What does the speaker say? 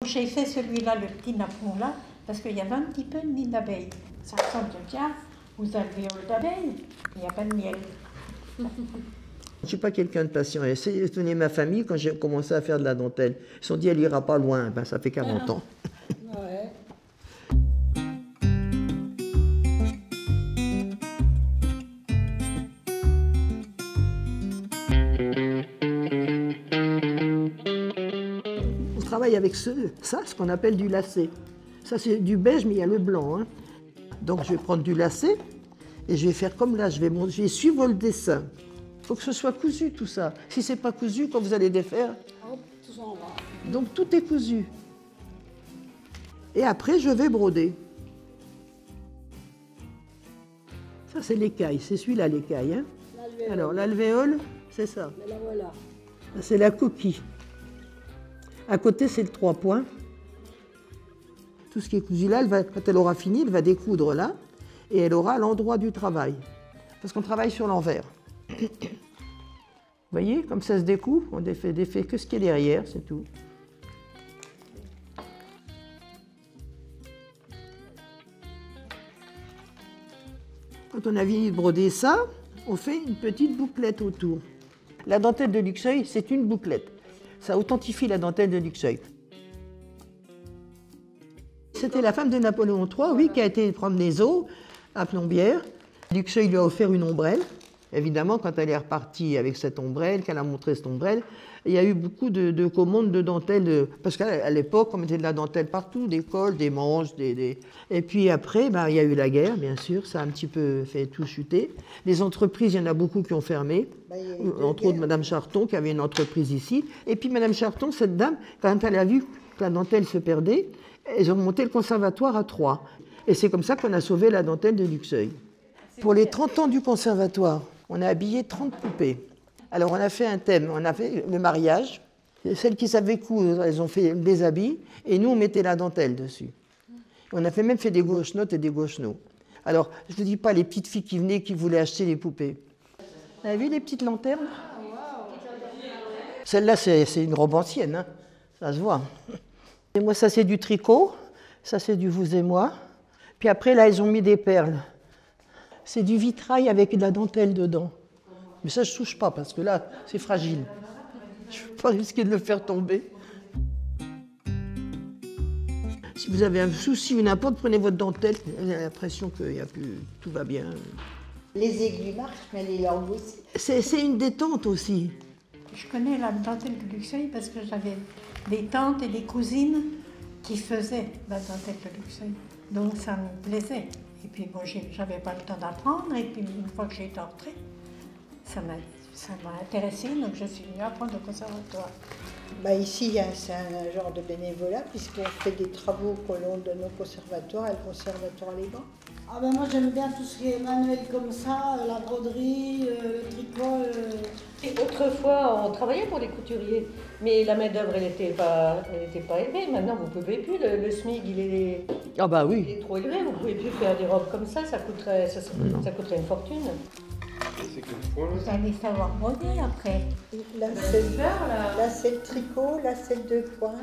J'ai fait celui-là, le petit napperon là, parce qu'il y avait un petit peu de nid d'abeille. Ça ressemble bien aux alvéoles d'abeilles, il n'y a pas de miel. Je ne suis pas quelqu'un de patient. Et c'est étonné ma famille quand j'ai commencé à faire de la dentelle. Ils se sont dit, elle ira pas loin. Ben, ça fait 40 ans. Ouais. On travaille avec ça, ce qu'on appelle du lacet. Ça, c'est du beige, mais il y a le blanc. Hein. Donc, je vais prendre du lacet et je vais faire comme là. Je vais suivre le dessin. Il faut que ce soit cousu, tout ça. Si ce n'est pas cousu, quand vous allez défaire, Hop, tout s'en va. donc tout est cousu. Et après, je vais broder. Ça, c'est l'écaille. C'est celui-là, l'écaille. Hein. Alors, l'alvéole, c'est ça. Mais la voilà. C'est la coquille. À côté, c'est le 3 points. Tout ce qui est cousu là, quand elle aura fini, elle va découdre là. Et elle aura l'endroit du travail. Parce qu'on travaille sur l'envers. Vous voyez, comme ça se découpe, on défait que ce qui est derrière, c'est tout. Quand on a fini de broder ça, on fait une petite bouclette autour. La dentelle de Luxeuil, c'est une bouclette. Ça authentifie la dentelle de Luxeuil. C'était la femme de Napoléon III, oui, qui a été prendre les eaux à Plombières. Luxeuil lui a offert une ombrelle. Évidemment, quand elle est repartie avec cette ombrelle, qu'elle a montré cette ombrelle, il y a eu beaucoup de commandes de dentelle. Parce qu'à l'époque, on mettait de la dentelle partout, des cols, des manches, Et puis après, il y a eu la guerre, bien sûr, ça a un petit peu fait tout chuter. Les entreprises, il y en a beaucoup qui ont fermé. Entre autres, Madame Charton, qui avait une entreprise ici. Et puis Madame Charton, cette dame, quand elle a vu que la dentelle se perdait, elles ont monté le conservatoire à Troyes. Et c'est comme ça qu'on a sauvé la dentelle de Luxeuil. Pour les 30 ans du conservatoire, on a habillé 30 poupées. Alors on a fait un thème, on a fait le mariage. Celles qui savaient coudre, elles ont fait des habits, et nous on mettait la dentelle dessus. On a même fait des gauchenottes et des gauchenots. Alors je ne vous dis pas les petites filles qui venaient, qui voulaient acheter les poupées. Vous avez vu les petites lanternes? Celle-là c'est une robe ancienne, hein. Ça se voit. Et moi ça c'est du tricot, ça c'est du vous et moi. Puis après là ils ont mis des perles. C'est du vitrail avec de la dentelle dedans. Mais ça, je ne touche pas parce que là, c'est fragile. Je ne veux pas risquer de le faire tomber. Si vous avez un souci ou n'importe, prenez votre dentelle. Vous avez l'impression que tout va bien. Les aiguilles marchent, mais les langues aussi. C'est une détente aussi. Je connais la dentelle de Luxeuil parce que j'avais des tantes et des cousines qui faisaient la dentelle de Luxeuil. Donc ça me plaisait. Et puis bon, j'avais pas le temps d'apprendre, et puis une fois que j'ai été entrée, ça m'a intéressée, donc je suis venue apprendre au conservatoire. Ici, c'est un genre de bénévolat, puisqu'on fait des travaux que l'on donne au conservatoire, et le conservatoire les vend. Ah ben moi j'aime bien tout ce qui est manuel comme ça, la broderie, le tricot. Et autrefois, on travaillait pour les couturiers, mais la main-d'œuvre, elle n'était pas élevée. Maintenant, vous ne pouvez plus. Le SMIC, il est trop élevé. Vous ne pouvez plus faire des robes comme ça. Ça coûterait une fortune. Vous allez savoir broder après. Là, c'est le tricot, là, c'est le 2 points.